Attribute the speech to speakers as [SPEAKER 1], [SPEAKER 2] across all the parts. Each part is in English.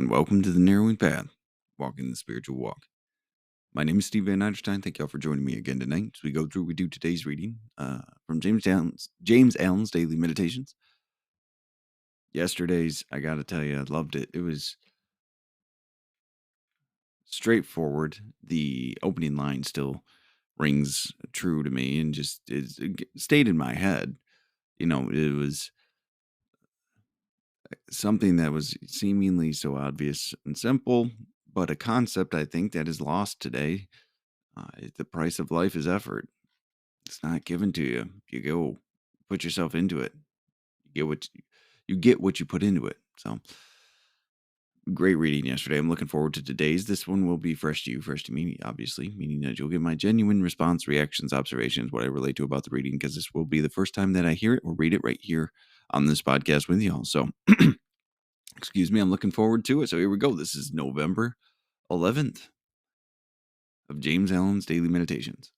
[SPEAKER 1] and welcome to the Narrowing Path, walking the spiritual walk. My name is Steve Van Eiterstein. Thank y'all for joining me again tonight as we do today's reading from James Allen's Daily Meditations. Yesterday's, I got to tell you, I loved it. It was straightforward. The opening line still rings true to me and it stayed in my head. It was something that was seemingly so obvious and simple, but a concept I think that is lost today. The price of life is effort. It's not given to you. You go put yourself into it. You get what you put into it. So great reading yesterday. I'm looking forward to today's. This one will be fresh to you, fresh to me, obviously, meaning that you'll get my genuine response, reactions, observations, what I relate to about the reading, because this will be the first time that I hear it or read it right here on this podcast with y'all. So excuse me, I'm looking forward to it. So here we go. This is November 11th of James Allen's Daily Meditations.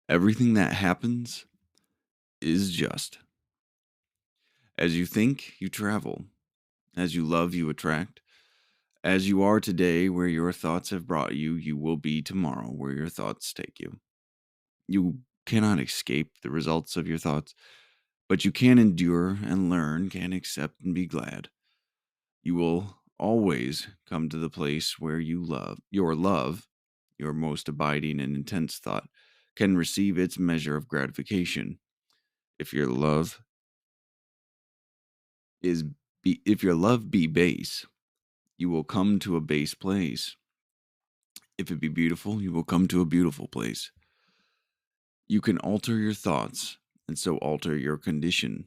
[SPEAKER 1] Everything that happens is just. As you think, you travel. As you love, you attract. As you are today, where your thoughts have brought you, you will be tomorrow, where your thoughts take you. You cannot escape the results of your thoughts, but you can endure and learn, can accept and be glad. You will always come to the place where love, your most abiding and intense thought, can receive its measure of gratification. If your love if your love be base, you will come to a base place. If it be beautiful, you will come to a beautiful place. You can alter your thoughts and so alter your condition.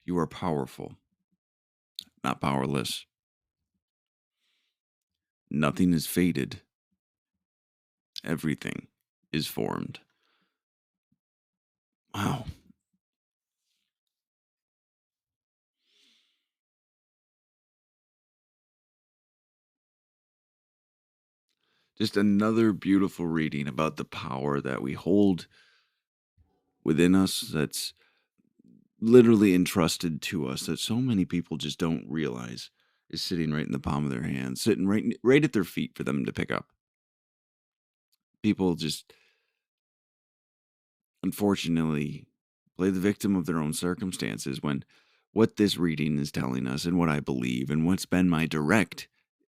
[SPEAKER 1] You are powerful, not powerless. Nothing is fated. Everything is formed. Wow. Just another beautiful reading about the power that we hold within us that's literally entrusted to us that so many people just don't realize is sitting right in the palm of their hand, sitting right at their feet for them to pick up. People just unfortunately play the victim of their own circumstances when what this reading is telling us and what I believe and what's been my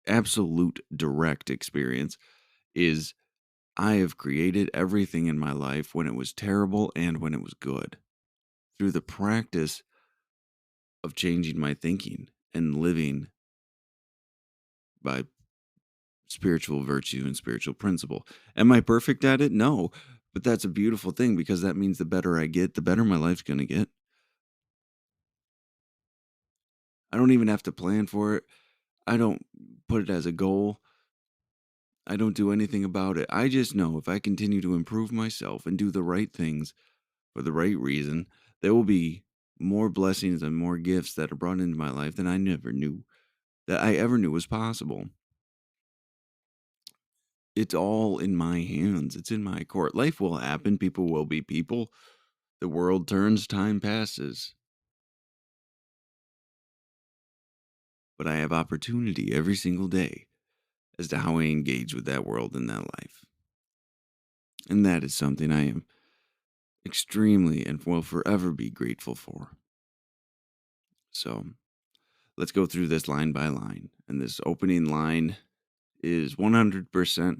[SPEAKER 1] absolute direct experience is I have created everything in my life when it was terrible and when it was good through the practice of changing my thinking and living by spiritual virtue and spiritual principle. Am I perfect at it? No, but that's a beautiful thing because that means the better I get, the better my life's going to get. I don't even have to plan for it. I don't put it as a goal. I don't do anything about it. I just know if I continue to improve myself and do the right things for the right reason, there will be more blessings and more gifts that are brought into my life than I ever knew was possible. It's all in my hands. It's in my court. Life will happen. People will be people. The world turns, time passes. But I have opportunity every single day as to how I engage with that world and that life. And that is something I am extremely and will forever be grateful for. So let's go through this line by line. And this opening line is 100%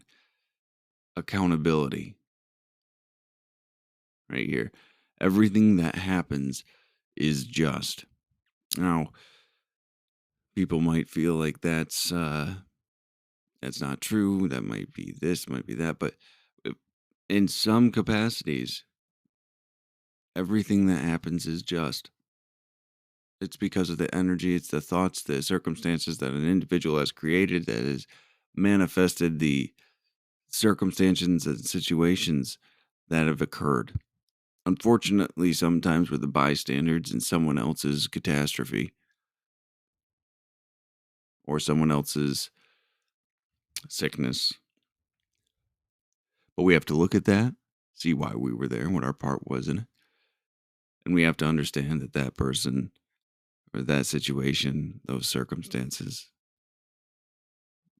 [SPEAKER 1] accountability. Right here. Everything that happens is just. Now, people might feel like that's not true. That might be this, might be that. But in some capacities, everything that happens is just. It's because of the energy, it's the thoughts, the circumstances that an individual has created that has manifested the circumstances and situations that have occurred. Unfortunately, sometimes we're the bystanders in someone else's catastrophe or someone else's sickness. But we have to look at that, see why we were there and what our part was in it. And we have to understand that person or that situation, those circumstances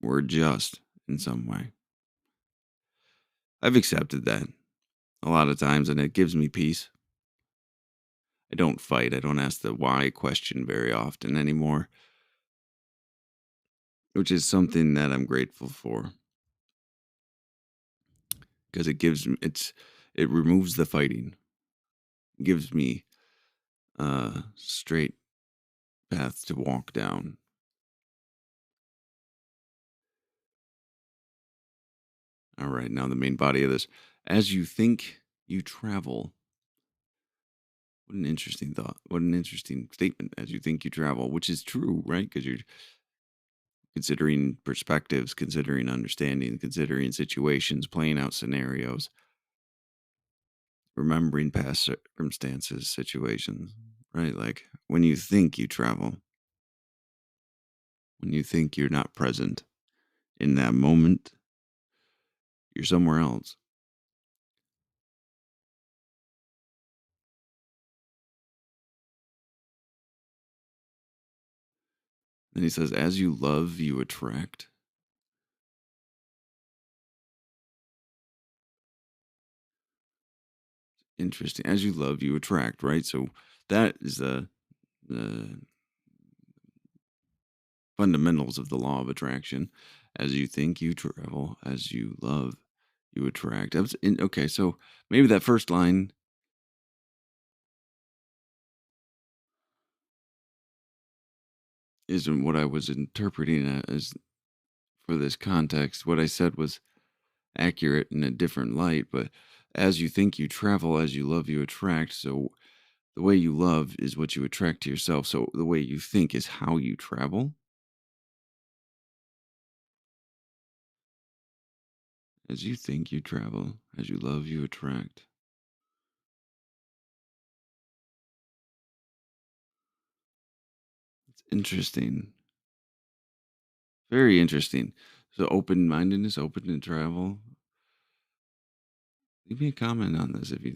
[SPEAKER 1] were just in some way. I've accepted that a lot of times, and it gives me peace. I don't fight. I don't ask the why question very often anymore, which is something that I'm grateful for because it removes the fighting, gives me a straight path to walk down. All right, now the main body of this. As you think, you travel. What an interesting thought. What an interesting statement. As you think, you travel, which is true, right? Because you're considering perspectives, considering understanding, considering situations, playing out scenarios, remembering past circumstances, situations, right? Like when you think you travel, when you think you're not present in that moment, you're somewhere else. And he says, as you love, you attract. Interesting. As you love, you attract, right? So that is the fundamentals of the law of attraction. As you think, you travel. As you love, you attract. Okay, so maybe that first line isn't what I was interpreting it as for this context. What I said was accurate in a different light, but as you think, you travel. As you love, you attract. So the way you love is what you attract to yourself. So the way you think is how you travel. As you think, you travel. As you love, you attract. It's interesting. Very interesting. So open mindedness, open to travel. Leave me a comment on this if you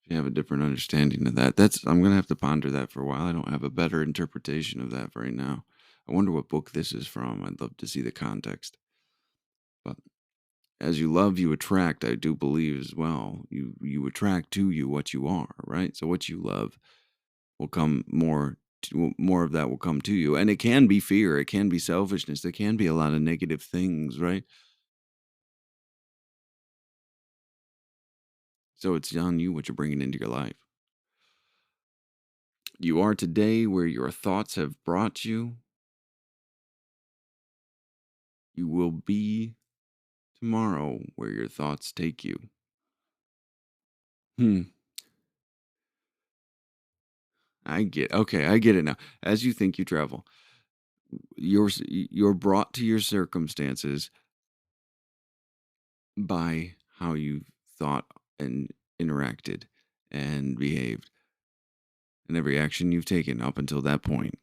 [SPEAKER 1] have a different understanding of that. I'm gonna have to ponder that for a while. I don't have a better interpretation of that right now. I wonder what book this is from. I'd love to see the context. But as you love, you attract. I do believe as well. You attract to you what you are, right? So what you love will come more of that will come to you. And it can be fear, it can be selfishness, there can be a lot of negative things, right? So it's on you what you're bringing into your life. You are today where your thoughts have brought you. You will be tomorrow where your thoughts take you. Hmm. I get it now. As you think, you travel. You're brought to your circumstances by how you thought and interacted and behaved and every action you've taken up until that point.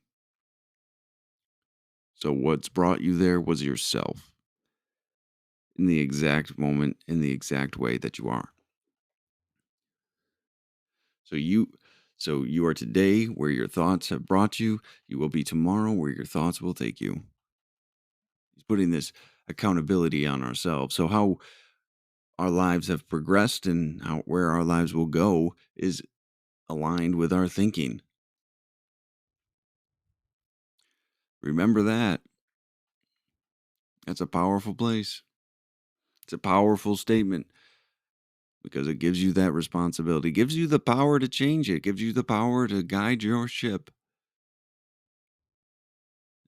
[SPEAKER 1] So what's brought you there was yourself in the exact moment, in the exact way that you are. So you so you are today where your thoughts have brought you, you will be tomorrow where your thoughts will take you. He's putting this accountability on ourselves. So how our lives have progressed and how where our lives will go is aligned with our thinking. Remember that. That's a powerful place. It's a powerful statement because it gives you that responsibility, it gives you the power to change it, gives you the power to guide your ship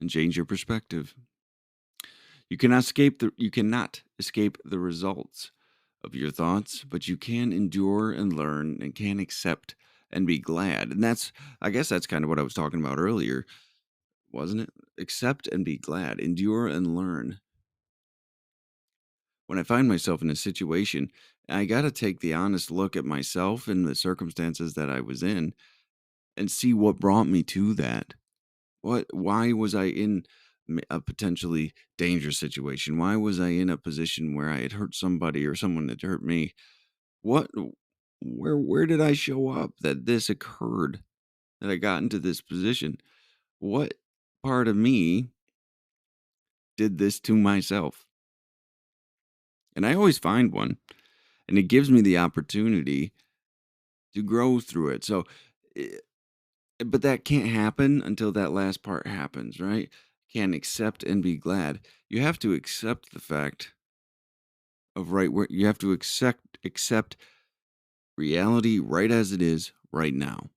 [SPEAKER 1] and change your perspective. You cannot escape the results of your thoughts, but you can endure and learn and can accept and be glad. And I guess that's kind of what I was talking about earlier, wasn't it? Accept and be glad, endure and learn. When I find myself in a situation, I got to take the honest look at myself and the circumstances that I was in and see what brought me to that. Why was I in a potentially dangerous situation? Why was I in a position where I had hurt somebody or someone had hurt me? What where did I show up that this occurred? that I got into this position? What part of me did this to myself? And I always find one, and it gives me the opportunity to grow through it. So, eh, but that can't happen until that last part happens, right? Can't accept and be glad. You have to accept the fact of right where you have to accept reality right as it is right now.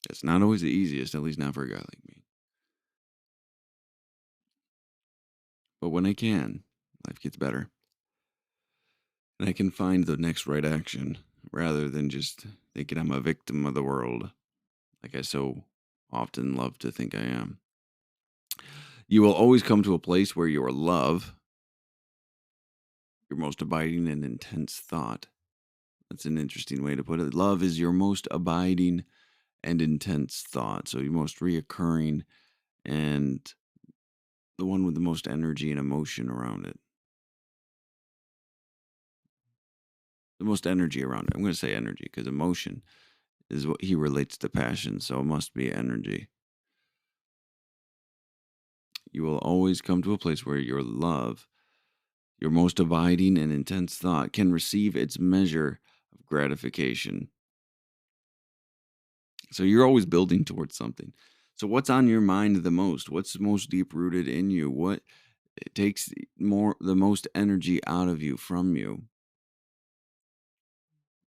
[SPEAKER 1] It's not always the easiest, at least not for a guy like me. But when I can, life gets better. And I can find the next right action rather than just thinking I'm a victim of the world, like I so often love to think I am. You will always come to a place where your love, your most abiding and intense thought. That's an interesting way to put it. Love is your most abiding and intense thought. So your most reoccurring and the one with the most energy and emotion around it. The most energy around it. I'm going to say energy because emotion is what he relates to passion. So it must be energy. You will always come to a place where your love, your most abiding and intense thought, can receive its measure of gratification. So you're always building towards something. So what's on your mind the most? What's most deep rooted in you? What it takes the most energy out of you from you?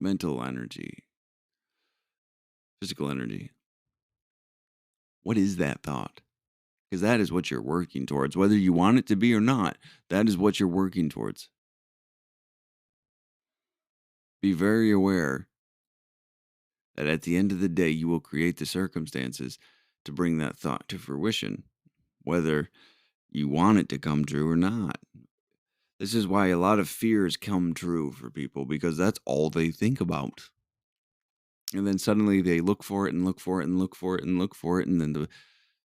[SPEAKER 1] Mental energy, physical energy. What is that thought? Because that is what you're working towards, whether you want it to be or not. That is what you're working towards. Be very aware that at the end of the day, you will create the circumstances to bring that thought to fruition, whether you want it to come true or not. This is why a lot of fears come true for people because that's all they think about. And then suddenly they look for it and look for it and look for it and look for it. And then the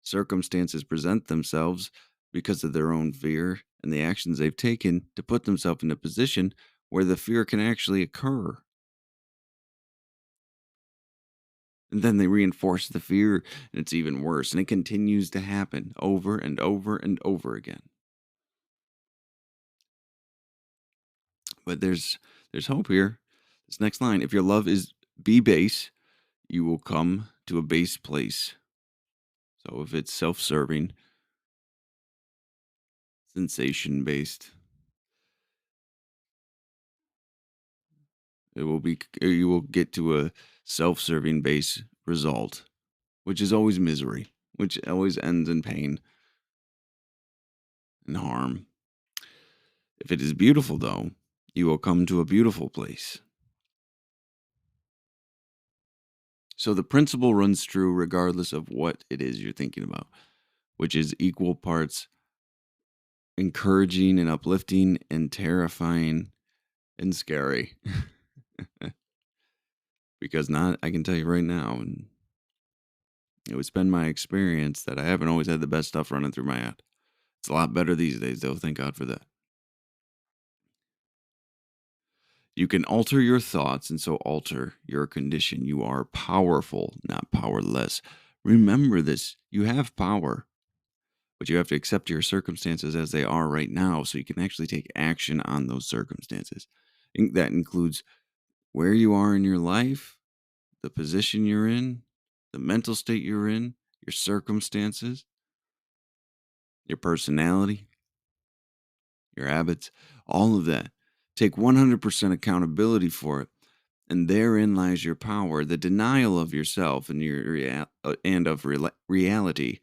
[SPEAKER 1] circumstances present themselves because of their own fear and the actions they've taken to put themselves in a position where the fear can actually occur. And then they reinforce the fear, and it's even worse. And it continues to happen over and over and over again. But there's hope here. This next line, if your love is be base, you will come to a base place. So if it's self-serving, sensation based, you will get to a self-serving base result, which is always misery, which always ends in pain and harm. If it is beautiful though, you will come to a beautiful place. So the principle runs true regardless of what it is you're thinking about, which is equal parts encouraging and uplifting and terrifying and scary. Because not I can tell you right now, and it was been my experience that I haven't always had the best stuff running through my head. It's a lot better these days, though. Thank God for that. You can alter your thoughts and so alter your condition. You are powerful, not powerless. Remember this you have power, but you have to accept your circumstances as they are right now so you can actually take action on those circumstances. That includes where you are in your life, the position you're in, the mental state you're in, your circumstances, your personality, your habits, all of that. Take 100% accountability for it. And therein lies your power. The denial of yourself and and of reality.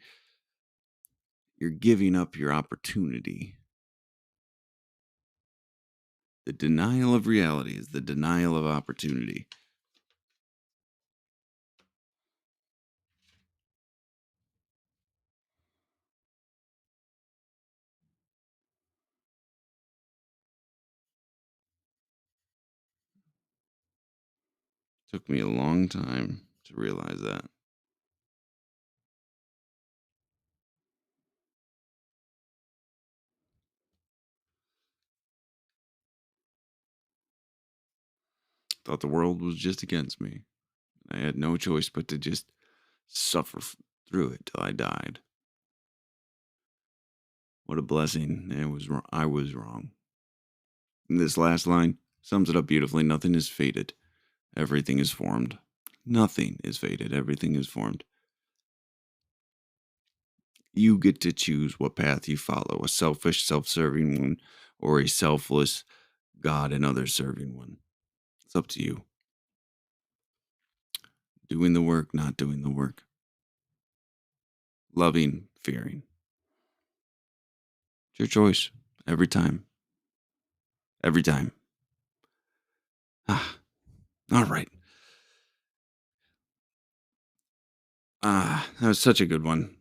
[SPEAKER 1] You're giving up your opportunity. The denial of reality is the denial of opportunity. Took me a long time to realize that. Thought the world was just against me. I had no choice but to just suffer through it till I died. What a blessing. It was I was wrong. And this last line sums it up beautifully. Nothing is fated. Everything is formed. Nothing is fated. Everything is formed. You get to choose what path you follow, a selfish, self-serving one, or a selfless, God and others serving one. It's up to you. Doing the work, not doing the work. Loving, fearing. It's your choice. Every time. Every time. Ah, all right. That was such a good one.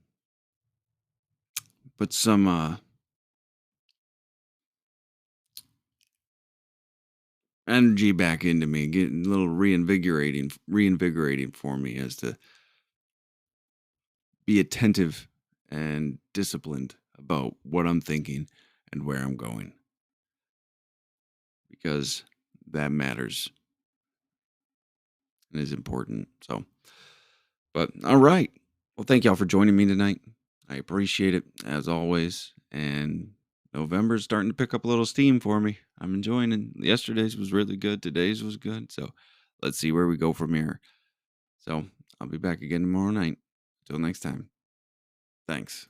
[SPEAKER 1] Put some energy back into me, getting a little reinvigorating for me as to be attentive and disciplined about what I'm thinking and where I'm going because that matters and is important. So, but all right. Well, thank y'all for joining me tonight. I appreciate it as always. And November's starting to pick up a little steam for me. I'm enjoying it. Yesterday's was really good. Today's was good. So let's see where we go from here. So I'll be back again tomorrow night. Till next time. Thanks.